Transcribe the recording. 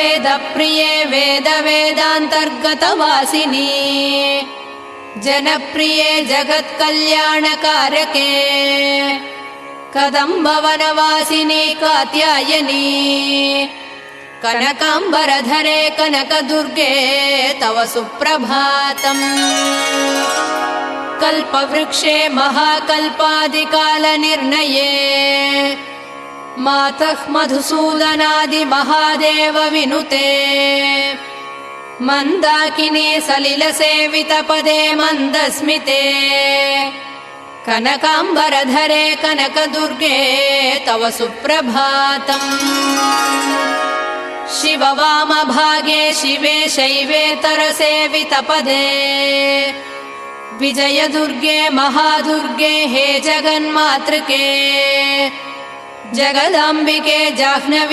वेदप्रिये वेदान्तर्गतवासिनी जनप्रिये जगत्कल्याणकारके कदम्बवनवासिनी कात्यायनी कनकाम्बरधरे कनकदुर्गे तव सुप्रभातम्। कल्पवृक्षे महाकल्पादिकालनिर्णये मातः मधुसूदनादि महादेव विनुते मन्दाकिनी सलिलसेवितपदे मन्दस्मिते कनकाम्बरधरे कनकदुर्गे तव सुप्रभातम्। शिववामभागे शिवे शैवेतरसेवितपदे विजयदुर्गे महादुर्गे हे जगन्मातृके जगदाम्बिके जाह्नवी